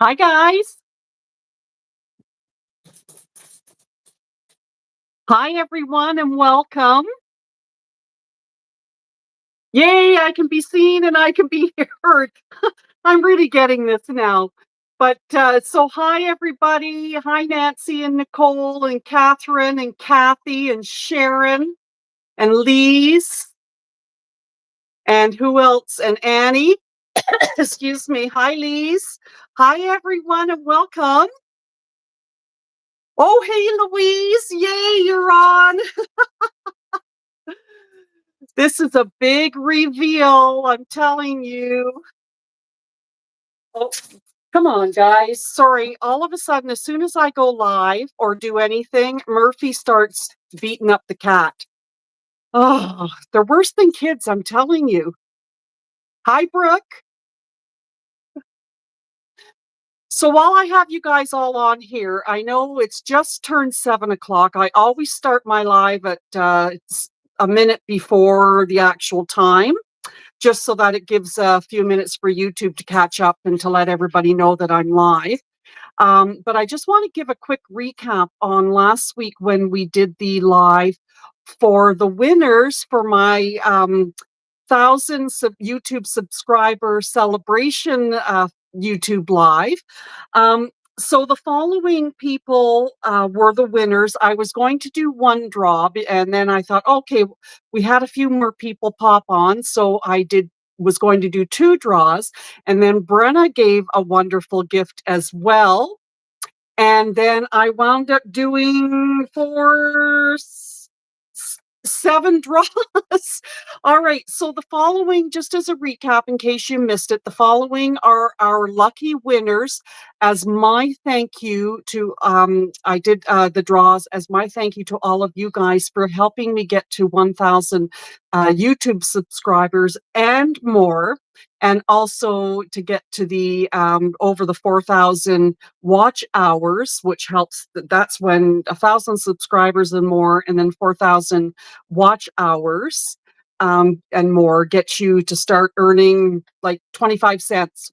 Hi, guys. Hi, everyone, and welcome. Yay, I can be seen and I can be heard. I'm really getting this now. But so hi, everybody. Hi, Nancy and Nicole and Catherine and Kathy and CherAnn and Lise and who else? And Annie. Excuse me. Hi, Lise. Hi, everyone, and welcome. Oh, hey, Louise. Yay, you're on. This is a big reveal, I'm telling you. Oh, come on, guys. Sorry, all of a sudden, as soon as I go live or do anything, Murphy starts beating up the cat. Oh, they're worse than kids, I'm telling you. Hi, Brooke. So while I have you guys all on here, I know it's just turned 7 o'clock. I always start my live at a minute before the actual time, just so that it gives a few minutes for YouTube to catch up and to let everybody know that I'm live. But I just want to give a quick recap on last week when we did the live for the winners for my thousands of YouTube subscriber celebration YouTube live. So the following people were the winners. I was going to do one draw, and then I thought, okay, we had a few more people pop on, so I was going to do two draws, and then Brenna gave a wonderful gift as well, and then I wound up doing seven draws. All right. So the following, just as a recap, in case you missed it, the following are our lucky winners as my thank you to, I did the draws as my thank you to all of you guys for helping me get to 1,000 YouTube subscribers and more. And also to get to the over the 4,000 watch hours, which helps. That's when 1,000 subscribers and more, and then 4,000 watch hours and more gets you to start earning like 25 cents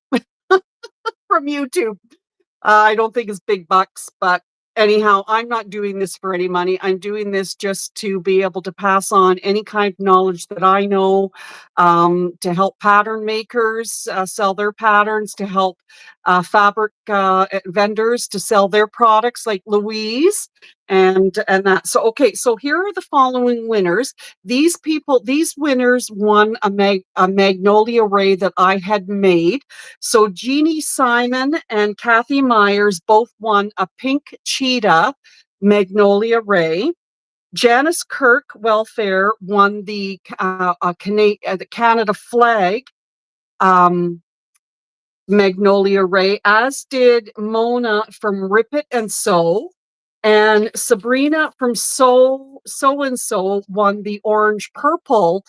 from YouTube. I don't think it's big bucks, but anyhow, I'm not doing this for any money. I'm doing this just to be able to pass on any kind of knowledge that I know, to help pattern makers sell their patterns, to help fabric vendors to sell their products like Louise and that. So, okay, so here are the following winners. These winners won a magnolia ray that I had made. So Jeannie Simon and Kathy Myers both won a pink cheetah magnolia ray. Janice Kirk Welfare won the Canada flag magnolia ray, as did Mona from Rip It and Sew. And Sabrina from Sew and Sew won the orange purple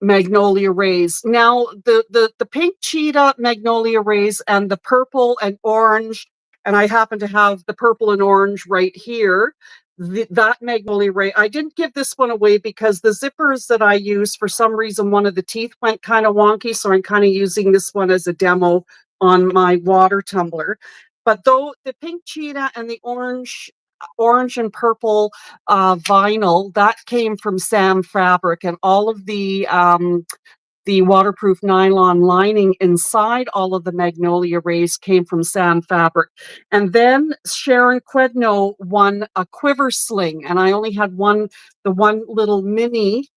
magnolia rays. Now the pink cheetah magnolia rays and the purple and orange, and I happen to have the purple and orange right here. That magnolia ray, I didn't give this one away because the zippers that I use, for some reason, one of the teeth went kind of wonky, so I'm kind of using this one as a demo on my water tumbler. But though the pink cheetah and the orange and purple vinyl, that came from Sam Fabric, and all of the waterproof nylon lining inside all of the magnolia rays came from Sam Fabric. And then Sharon Quedno won a quiver sling, and I only had the one little mini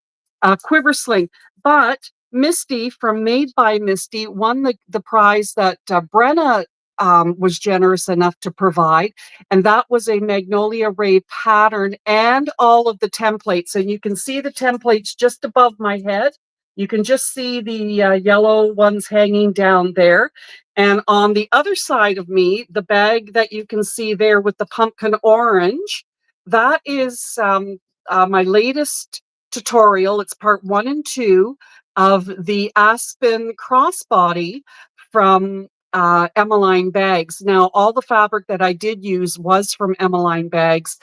quiver sling. But Misty from Made by Misty won the prize that Brenna was generous enough to provide, and that was a magnolia ray pattern and all of the templates. And you can see the templates just above my head. You can just see the yellow ones hanging down there. And on the other side of me, the bag that you can see there with the pumpkin orange, that is my latest tutorial. It's part 1 and 2 of the Aspen Crossbody from Emmeline bags. Now, all the fabric that I did use was from Emmeline bags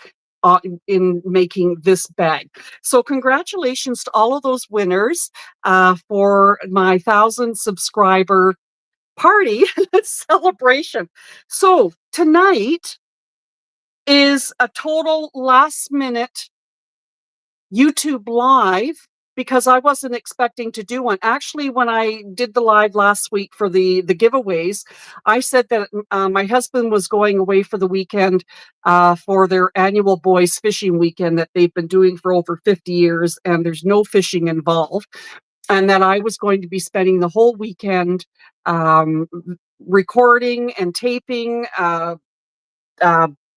in making this bag. So congratulations to all of those winners for my 1,000 subscriber party celebration. So tonight is a total last minute YouTube live because I wasn't expecting to do one. Actually, when I did the live last week for the giveaways, I said that my husband was going away for the weekend for their annual boys fishing weekend that they've been doing for over 50 years, and there's no fishing involved. And that I was going to be spending the whole weekend um, recording and taping uh,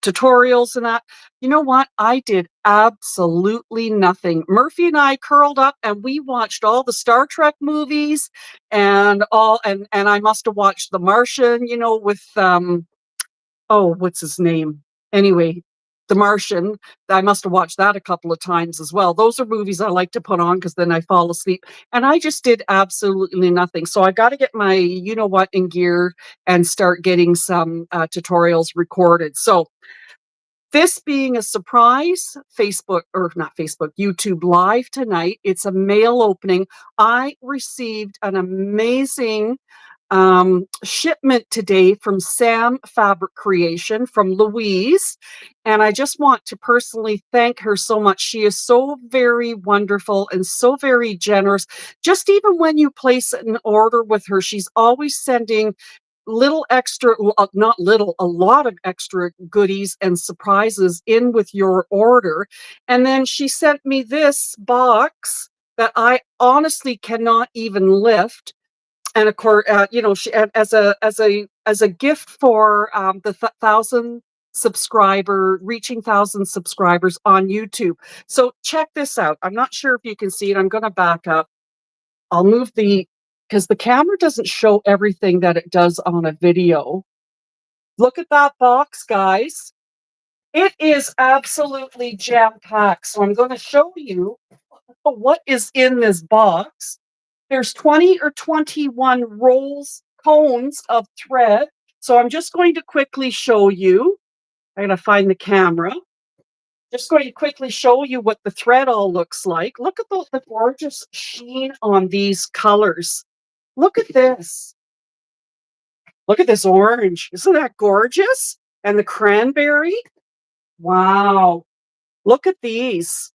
tutorials and that. You know what? I did absolutely nothing. Murphy and I curled up and we watched all the Star Trek movies and I must have watched The Martian, with oh, what's his name? Anyway, The Martian. I must have watched that a couple of times as well. Those are movies I like to put on because then I fall asleep. And I just did absolutely nothing. So I got to get my you know what in gear and start getting some tutorials recorded. So this being a surprise Facebook, or not Facebook, YouTube live tonight, it's a mail opening. I received an amazing shipment today from Sam Fabric Creation from Louise. And I just want to personally thank her so much. She is so very wonderful and so very generous. Just even when you place an order with her, she's always sending little extra, not little, a lot of extra goodies and surprises in with your order. And then she sent me this box that I honestly cannot even lift. And of course, she, as a gift for the 1,000 subscribers on YouTube. So check this out. I'm not sure if you can see it. I'm going to back up. I'll move because the camera doesn't show everything that it does on a video. Look at that box, guys. It is absolutely jam-packed. So I'm going to show you what is in this box. There's 20 or 21 cones of thread. So I'm just going to quickly show you. I'm going to find the camera. Just going to quickly show you what the thread all looks like. Look at the gorgeous sheen on these colors. Look at this. Look at this orange. Isn't that gorgeous? And the cranberry. Wow. Look at these.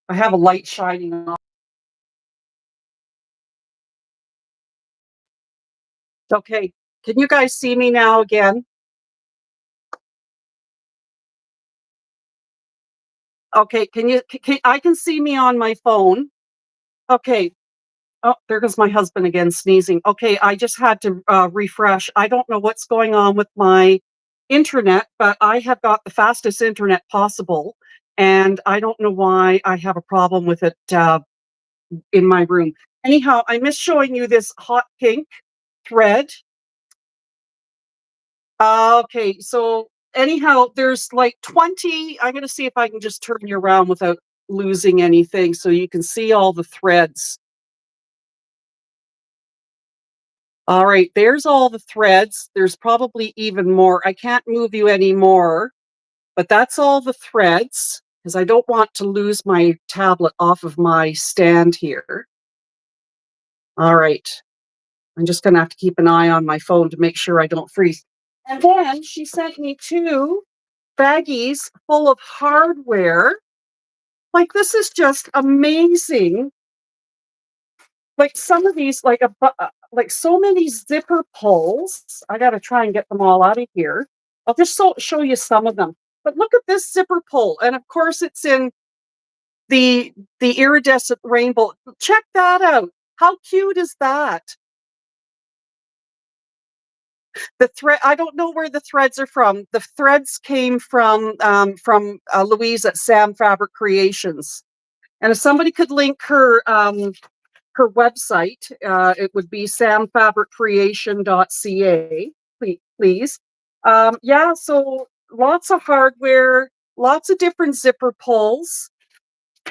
I have a light shining on. Okay. Can you guys see me now again? Okay. I can see me on my phone. Okay. Oh, there goes my husband again sneezing. Okay. I just had to refresh. I don't know what's going on with my internet, but I have got the fastest internet possible. And I don't know why I have a problem with it in my room. Anyhow, I miss showing you this hot pink thread. Okay, so anyhow, there's like 20. I'm going to see if I can just turn you around without losing anything so you can see all the threads. All right, there's all the threads. There's probably even more. I can't move you anymore, but that's all the threads because I don't want to lose my tablet off of my stand here. All right. I'm just going to have to keep an eye on my phone to make sure I don't freeze. And then she sent me 2 baggies full of hardware. Like, this is just amazing. Like, some of these, like so many zipper pulls. I got to try and get them all out of here. I'll just show you some of them. But look at this zipper pull. And of course, it's in the iridescent rainbow. Check that out. How cute is that? The thread, I don't know where the threads are from. The threads came from Louise at Sam Fabric Creations. And if somebody could link her website, it would be samfabriccreation.ca, please. Yeah, so lots of hardware, lots of different zipper pulls.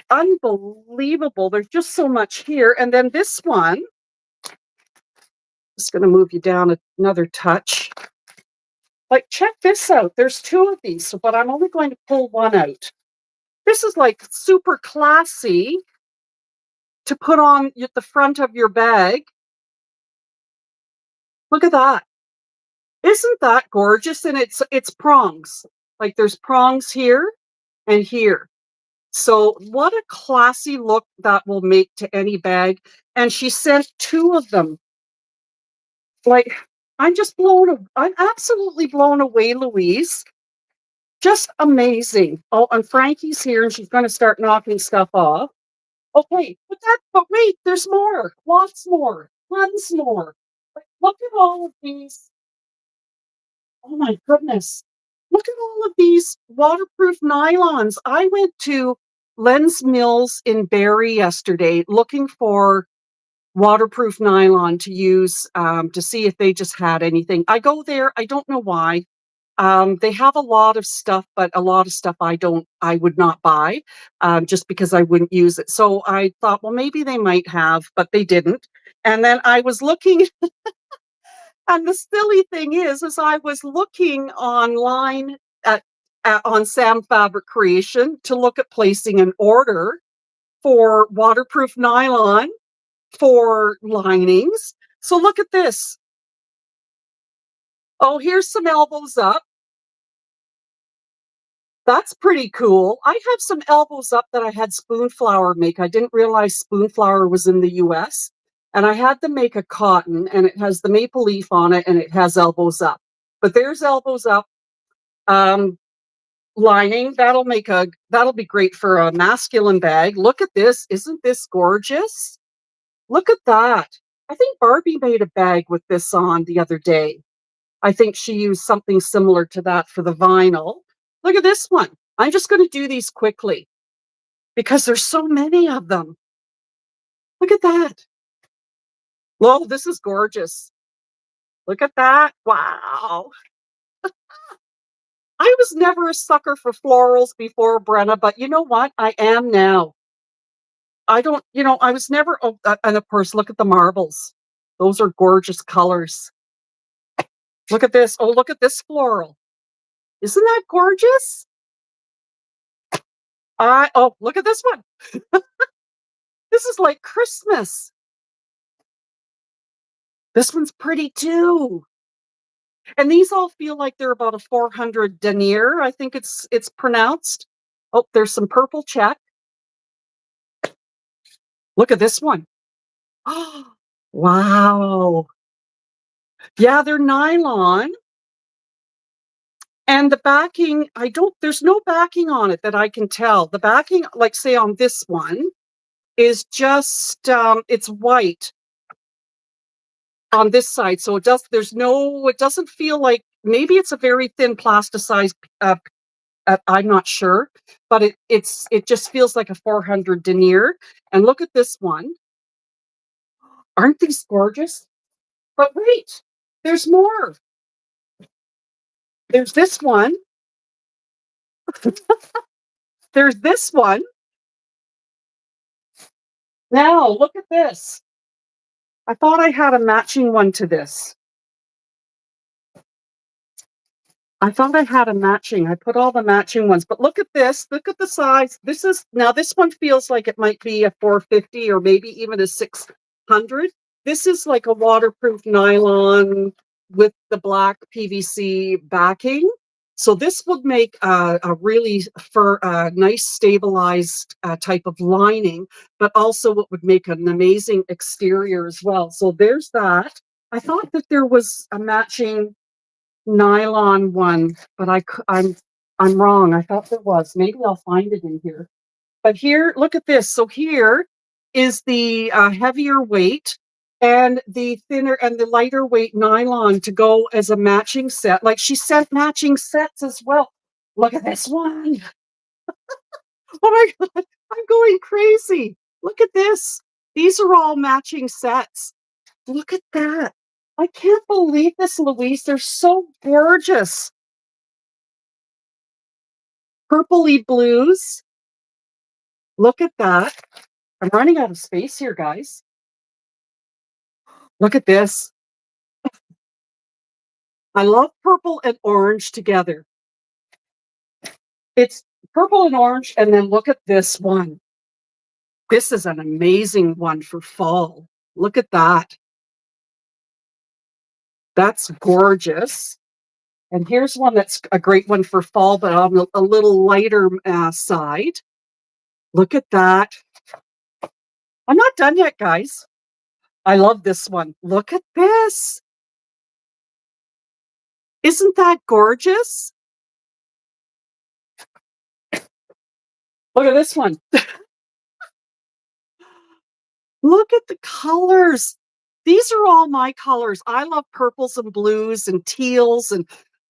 Unbelievable. There's just so much here. And then this one, just going to move you down another touch. Like, check this out. There's 2 of these, but I'm only going to pull one out. This is like super classy to put on the front of your bag. Look at that. Isn't that gorgeous? And it's prongs. Like there's prongs here and here. So what a classy look that will make to any bag. And she sent 2 of them. Like, I'm absolutely blown away, Louise. Just amazing. Oh, and Frankie's here and she's going to start knocking stuff off. Okay, but wait, there's more. Lots more. Tons more. Like, look at all of these. Oh my goodness. Look at all of these waterproof nylons. I went to Len's Mills in Barrie yesterday looking for waterproof nylon to use to see if they just had anything. I go there, I don't know why. They have a lot of stuff, but a lot of stuff I would not buy just because I wouldn't use it. So I thought, well, maybe they might have, but they didn't. And then I was looking, and the silly thing is I was looking online on Sam Fabric Creation to look at placing an order for waterproof nylon for linings. So look at this. Oh, here's some elbows up. That's pretty cool. I have some elbows up that I had Spoonflower make. I didn't realize Spoonflower was in the US. And I had them make a cotton, and it has the maple leaf on it, and it has elbows up. But there's elbows up lining. That'll be great for a masculine bag. Look at this. Isn't this gorgeous? Look at that. I think Barbie made a bag with this on the other day. I think she used something similar to that for the vinyl. Look at this one. I'm just going to do these quickly because there's so many of them. Look at that. Whoa, this is gorgeous. Look at that. Wow. I was never a sucker for florals before, Brenna, but you know what? I am now. I don't, I was never, and of course, look at the marbles. Those are gorgeous colors. Look at this. Oh, look at this floral. Isn't that gorgeous? Look at this one. This is like Christmas. This one's pretty too. And these all feel like they're about a 400 denier, I think it's pronounced. Oh, there's some purple check. Look at this one. Oh, wow. Yeah, they're nylon. And the backing, there's no backing on it that I can tell. The backing, like say on this one, is just, it's white on this side. So it doesn't feel like, maybe it's a very thin plasticized, I'm not sure, but it just feels like a 400 denier. And look at this one. Aren't these gorgeous? But wait, there's more. There's this one. There's this one. Now, look at this. I thought I had a matching one to this. I thought I had a matching. I put all the matching ones, but look at this. Look at the size. This one feels like it might be a 450 or maybe even a 600. This is like a waterproof nylon with the black PVC backing. So this would make a really nice stabilized type of lining, but also it would make an amazing exterior as well. So there's that. I thought that there was a matching nylon one, but I'm wrong. I thought there was. Maybe I'll find it in here. But here, look at this. So here is the heavier weight and the thinner and the lighter weight nylon to go as a matching set. Like she sent matching sets as well. Look at this one. Oh my God, I'm going crazy. Look at this. These are all matching sets. Look at that. I can't believe this, Louise. They're so gorgeous. Purpley blues. Look at that. I'm running out of space here, guys. Look at this. I love purple and orange together. It's purple and orange, and then look at this one. This is an amazing one for fall. Look at that. That's gorgeous. And here's one that's a great one for fall, but on a little lighter side. Look at that. I'm not done yet, guys. I love this one. Look at this. Isn't that gorgeous? Look at this one. Look at the colors. These are all my colors. I love purples and blues and teals and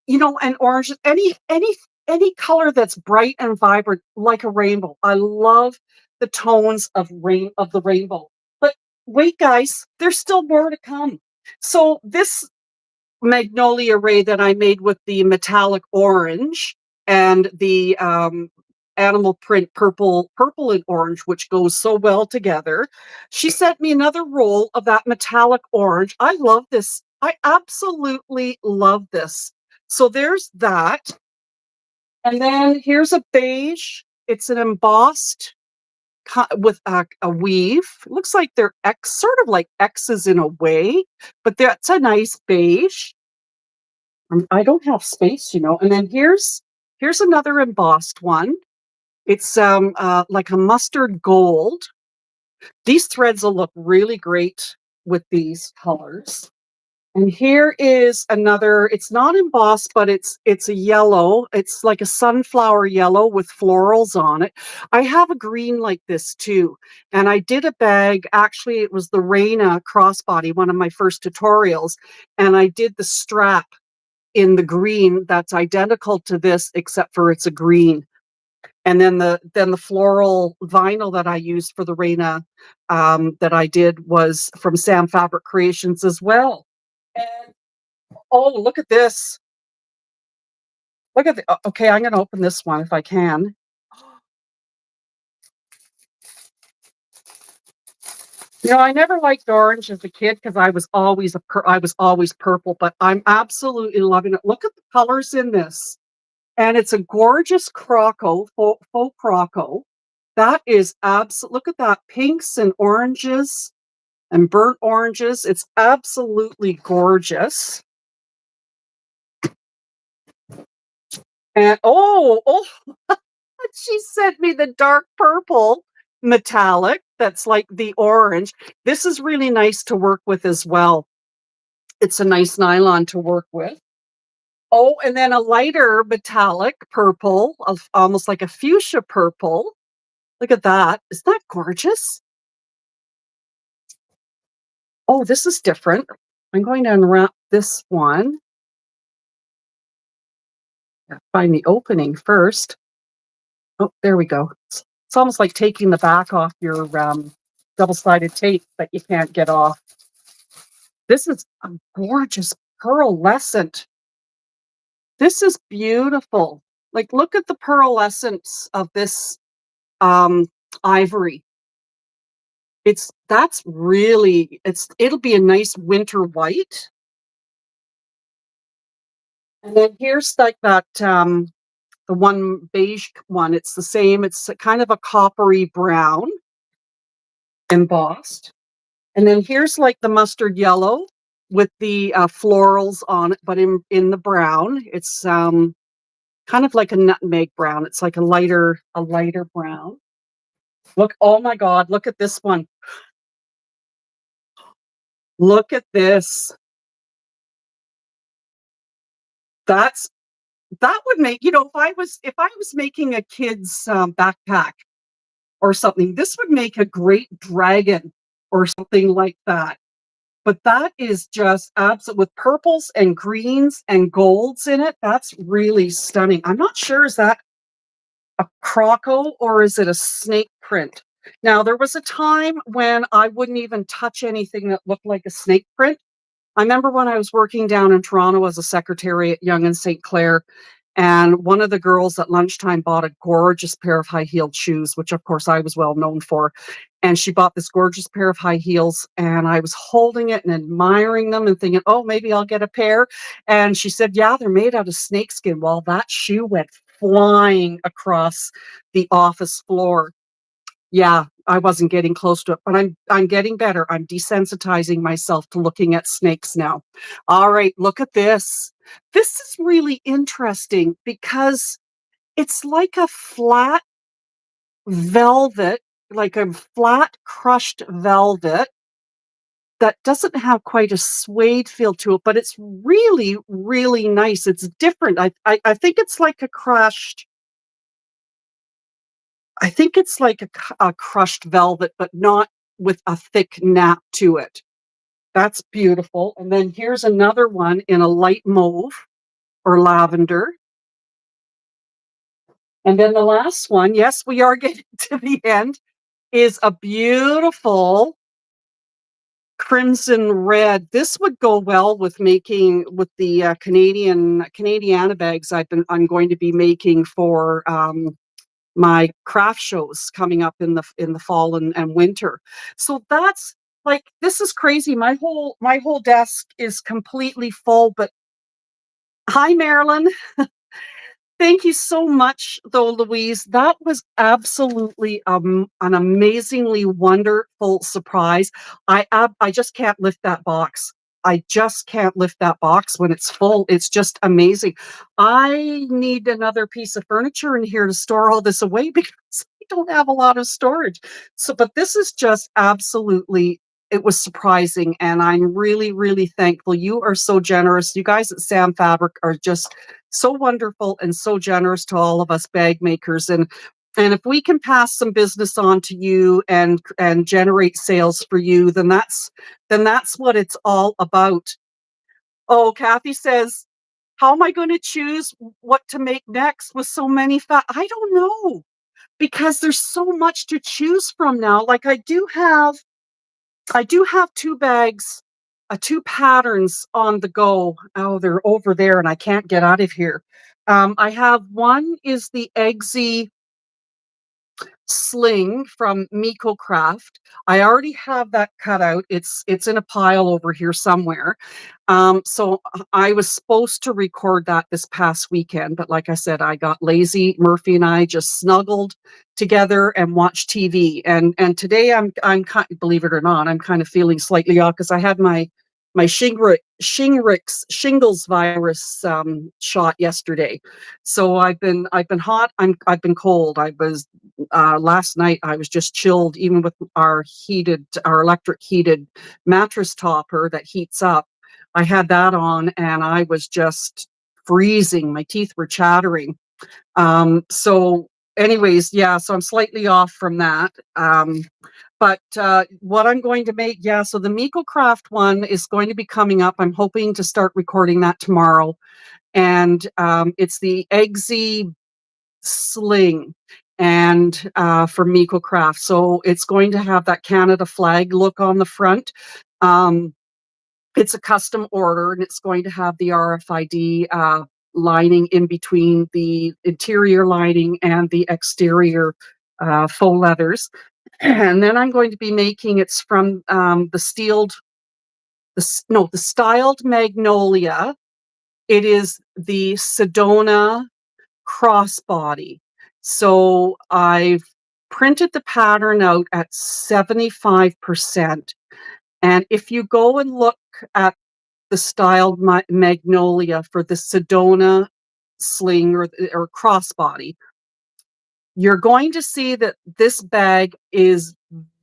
and orange. Any color that's bright and vibrant like a rainbow. I love the tones of the rainbow. But wait, guys, there's still more to come. So this magnolia array that I made with the metallic orange and the animal print purple and orange, which goes so well together. She sent me another roll of that metallic orange. I love this. I absolutely love this. So there's that. And then here's a beige. It's an embossed with a weave. It looks like they're sort of like X's in a way, but that's a nice beige. I don't have space, And then here's another embossed one. It's like a mustard gold. These threads will look really great with these colors. And here is another. It's not embossed, but it's a yellow. It's like a sunflower yellow with florals on it. I have a green like this too. And I did a bag. Actually, it was the Raina Crossbody, one of my first tutorials. And I did the strap in the green that's identical to this, except for it's a green. And then the floral vinyl that I used for the Raina that I did was from Sam Fabric Creations as well. And oh, look at this. Look at the, okay, I'm going to open this one if I can. I never liked orange as a kid because I was always purple, but I'm absolutely loving it. Look at the colors in this. And it's a gorgeous croco, faux croco. That is absolute. Look at that, pinks and oranges and burnt oranges. It's absolutely gorgeous. And oh, she sent me the dark purple metallic that's like the orange. This is really nice to work with as well. It's a nice nylon to work with. Oh, and then a lighter metallic purple, almost like a fuchsia purple. Look at that. Isn't that gorgeous? Oh, this is different. I'm going to unwrap this one. Find the opening first. Oh, there we go. It's almost like taking the back off your double-sided tape that you can't get off. This is a gorgeous pearlescent. This is beautiful. Like, look at the pearlescence of this ivory. It'll be a nice winter white. And then here's like that the one beige one. It's the same. It's kind of a coppery brown embossed. And then here's like the mustard yellow with the florals on it, but in the brown. It's kind of like a nutmeg brown. It's like a lighter brown. Look, oh my God, look at this one. Look at this. That would make, if I was making a kid's backpack or something, this would make a great dragon or something like that. But that is just absolute with purples and greens and golds in it. That's really stunning. I'm not sure, is that a croco or is it a snake print? Now, there was a time when I wouldn't even touch anything that looked like a snake print. I remember when I was working down in Toronto as a secretary at Yonge and St. Clair, and one of the girls at lunchtime bought a gorgeous pair of high-heeled shoes, which of course I was well known for. And she bought this gorgeous pair of high heels, and I was holding it and admiring them and thinking, oh, maybe I'll get a pair. And she said, yeah, they're made out of snakeskin. Well, that shoe went flying across the office floor. Yeah, I wasn't getting close to it, but I'm getting better. I'm desensitizing myself to looking at snakes now. All right, look at this. This is really interesting because it's like a flat velvet, like a flat crushed velvet that doesn't have quite a suede feel to it, but it's really, really nice. It's different. I think it's like a crushed. I think it's like a crushed velvet, but not with a thick nap to it. That's beautiful. And then here's another one in a light mauve or lavender. And then the last one, yes, we are getting to the end, is a beautiful crimson red. This would go well with making with the Canadiana bags I'm going to be making for my craft shows coming up in the fall and winter. So that's like, this is crazy. My whole desk is completely full. But hi, Marilyn. Thank you so much, though, Louise. That was absolutely an amazingly wonderful surprise. I just can't lift that box. I just can't lift that box when it's full. It's just amazing. I need another piece of furniture in here to store all this away because I don't have a lot of storage. So, but this is just absolutely, it was surprising, and I'm really, really thankful. You are so generous. You guys at Sam Fabric are just so wonderful and so generous to all of us bag makers. And if we can pass some business on to you and generate sales for you, then that's what it's all about. Oh, Kathy says, how am I going to choose what to make next with so many I don't know, because there's so much to choose from now. Like I do have two bags, two patterns on the go. Oh, they're over there and I can't get out of here. I have one is the Eggsy sling from Miko Craft. I already have that cut out. It's in a pile over here somewhere. So I was supposed to record that this past weekend, but like I said, I got lazy. Murphy and I just snuggled together and watched TV. And today I'm kind, believe it or not, I'm kind of feeling slightly off because I had my shingles virus shot yesterday. So I've been hot. I've been cold. I was last night I was just chilled, even with our electric heated mattress topper that heats up. I had that on and I was just freezing. My teeth were chattering. So anyways, yeah, so I'm slightly off from that. But what I'm going to make, yeah, so the Miko Craft one is going to be coming up. I'm hoping to start recording that tomorrow. And it's the Eggsy sling and from Miko Craft. So it's going to have that Canada flag look on the front. It's a custom order and it's going to have the RFID lining in between the interior lining and the exterior faux leathers. And then I'm going to be making, it's from the styled magnolia. It is the Sedona crossbody. So I've printed the pattern out at 75%. And if you go and look at the styled magnolia for the Sedona sling or crossbody, you're going to see that this bag is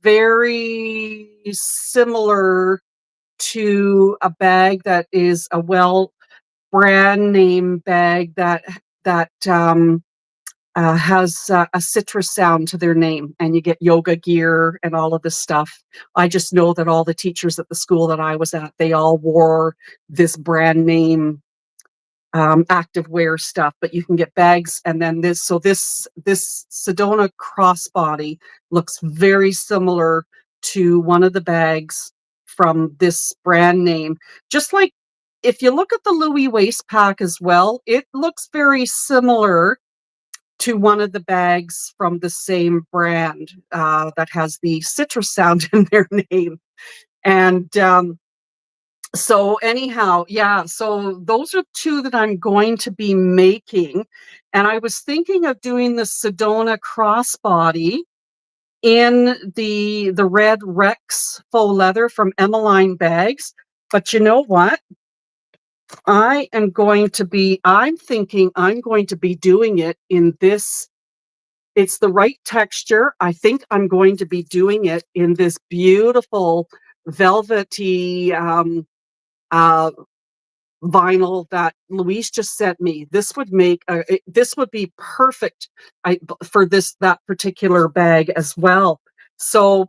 very similar to a bag that is a brand name bag that has a citrus sound to their name, and you get yoga gear and all of this stuff. I just know that all the teachers at the school that I was at, they all wore this brand name active wear stuff, but you can get bags. And then this Sedona crossbody looks very similar to one of the bags from this brand name. Just like if you look at the Louis waist pack as well, it looks very similar to one of the bags from the same brand that has the citrus sound in their name. And so anyhow, yeah, so those are two that I'm going to be making. And I was thinking of doing the Sedona crossbody in the red Rex faux leather from Emmeline Bags. But you know what? I'm thinking I'm going to be doing it in this. It's the right texture. I think I'm going to be doing it in this beautiful velvety uh, vinyl that Louise just sent me. This would be perfect for that particular bag as well. So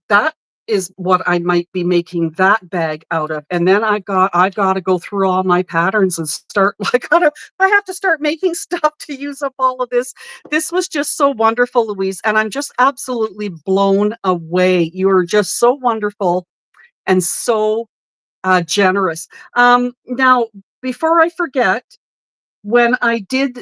that is what I might be making that bag out of. And then I got to go through all my patterns and start I have to start making stuff to use up all of this. This was just so wonderful, Louise, and I'm just absolutely blown away. You are just so wonderful and so generous. Now, before I forget, when I did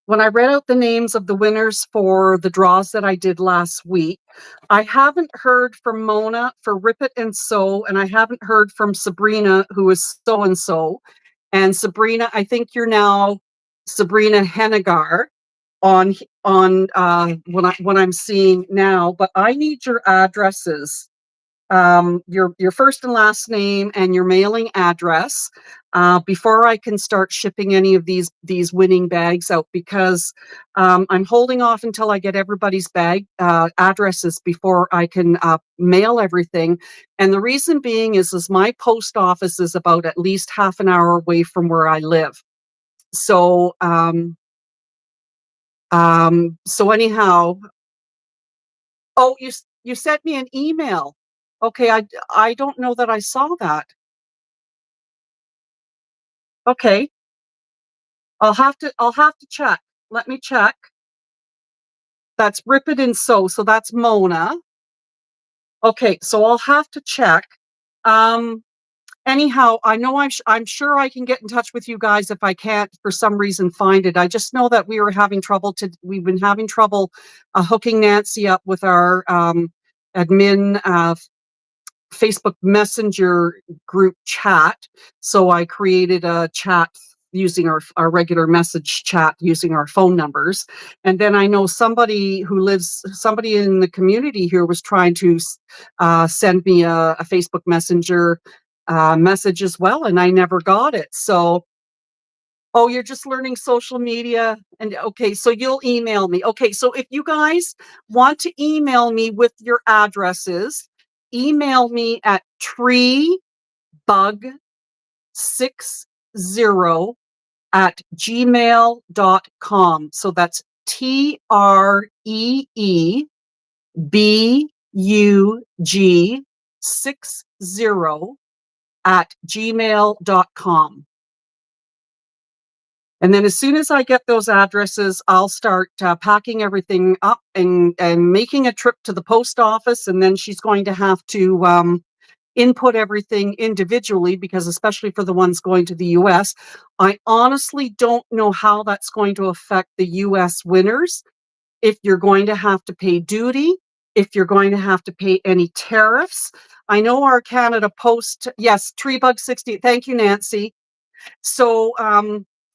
when I read out the names of the winners for the draws that I did last week, I haven't heard from Mona for Rip It and Sew, and I haven't heard from Sabrina, who is so and so. And Sabrina, I think you're now Sabrina Hennigar on what I'm seeing now. But I need your addresses, your first and last name and your mailing address before I can start shipping any of these winning bags out, because I'm holding off until I get everybody's bag addresses before I can mail everything. And the reason being is my post office is about at least half an hour away from where I live. So so anyhow, oh, you sent me an email. Okay, I don't know that I saw that. Okay, I'll have to check. Let me check. That's Rip It and Sew, so that's Mona. Okay, so I'll have to check. Um, anyhow, I know I'm sure I can get in touch with you guys if I can't for some reason find it. I just know that we've been having trouble hooking Nancy up with our admin Facebook Messenger group chat. So I created a chat using our regular message chat using our phone numbers. And then I know somebody in the community here was trying to send me a Facebook Messenger message as well, and I never got it. So, oh, you're just learning social media. And okay, so you'll email me. Okay, so if you guys want to email me with your addresses, email me at treebug60 at gmail.com. So that's TREEBUG60 at gmail.com. And then as soon as I get those addresses, I'll start packing everything up and making a trip to the post office. And then she's going to have to input everything individually, because especially for the ones going to the US, I honestly don't know how that's going to affect the US winners. If you're going to have to pay duty, if you're going to have to pay any tariffs. I know our Canada Post, yes, Treebug60. Thank you, Nancy. So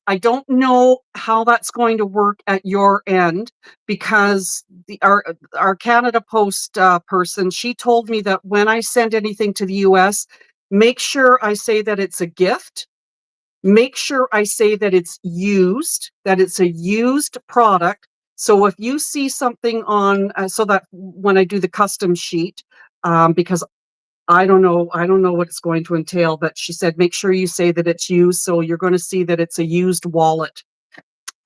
I don't know how that's going to work at your end, because our Canada Post person, she told me that when I send anything to the US, make sure I say that it's a gift. Make sure I say that it's a used product. So if you see something on, so that when I do the custom sheet, because I don't know what it's going to entail, but she said, make sure you say that it's used. So you're going to see that it's a used wallet,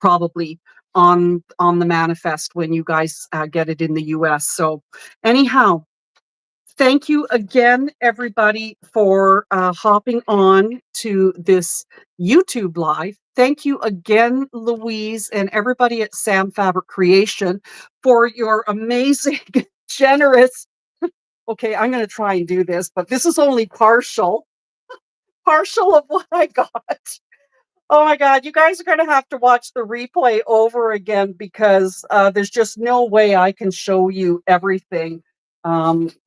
probably on the manifest when you guys get it in the US. So anyhow, thank you again, everybody, for hopping on to this YouTube live. Thank you again, Louise, and everybody at Sam Fabric Creation for your amazing, generous. Okay, I'm going to try and do this, but this is only partial of what I got. Oh my God, you guys are going to have to watch the replay over again, because there's just no way I can show you everything.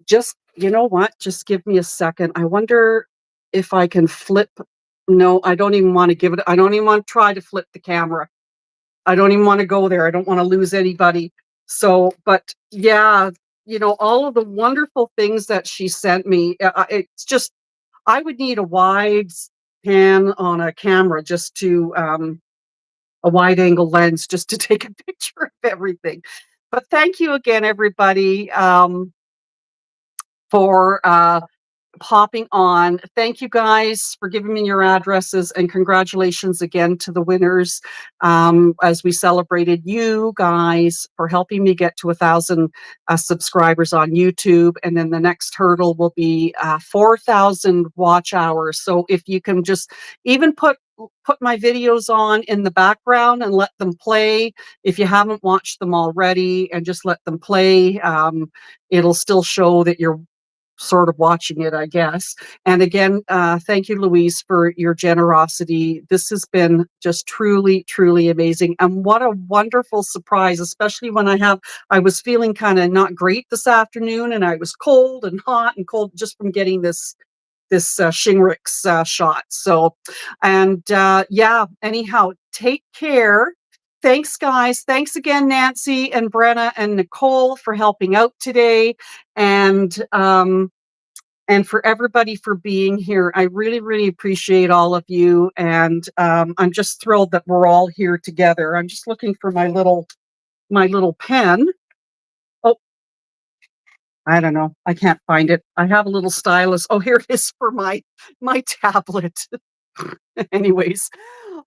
Just, you know what? Just give me a second. I wonder if I can flip. No, I don't even want to give it. I don't even want to try to flip the camera. I don't even want to go there. I don't want to lose anybody. So, but yeah, all of the wonderful things that she sent me, it's just, I would need a wide pan on a camera just to, a wide angle lens just to take a picture of everything. But thank you again, everybody, for popping on. Thank you guys for giving me your addresses, and congratulations again to the winners, as we celebrated you guys for helping me get to 1,000 subscribers on YouTube. And then the next hurdle will be 4,000 watch hours. So if you can just even put my videos on in the background and let them play if you haven't watched them already, and just let them play, it'll still show that you're sort of watching it, I guess. And again, thank you, Louise, for your generosity. This has been just truly, truly amazing. And what a wonderful surprise, especially when I was feeling kind of not great this afternoon, and I was cold and hot and cold just from getting this Shingrix shot. So, and yeah, anyhow, take care. Thanks, guys. Thanks again, Nancy and Brenna and Nicole, for helping out today. And for everybody for being here. I really, really appreciate all of you. And I'm just thrilled that we're all here together. I'm just looking for my little pen. Oh, I don't know. I can't find it. I have a little stylus. Oh, here it is for my tablet. Anyways,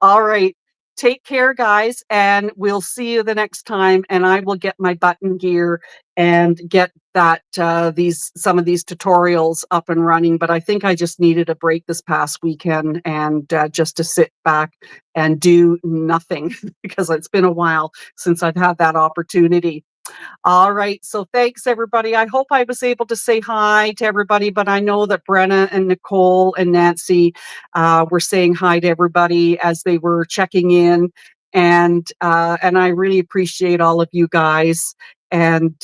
all right. Take care, guys, and we'll see you the next time. And I will get my button gear and get that some of these tutorials up and running. But I think I just needed a break this past weekend, and just to sit back and do nothing because it's been a while since I've had that opportunity. All right. So thanks, everybody. I hope I was able to say hi to everybody, but I know that Brenna and Nicole and Nancy were saying hi to everybody as they were checking in. And I really appreciate all of you guys. And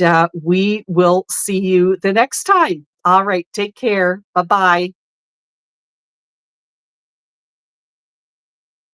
we will see you the next time. All right. Take care. Bye-bye.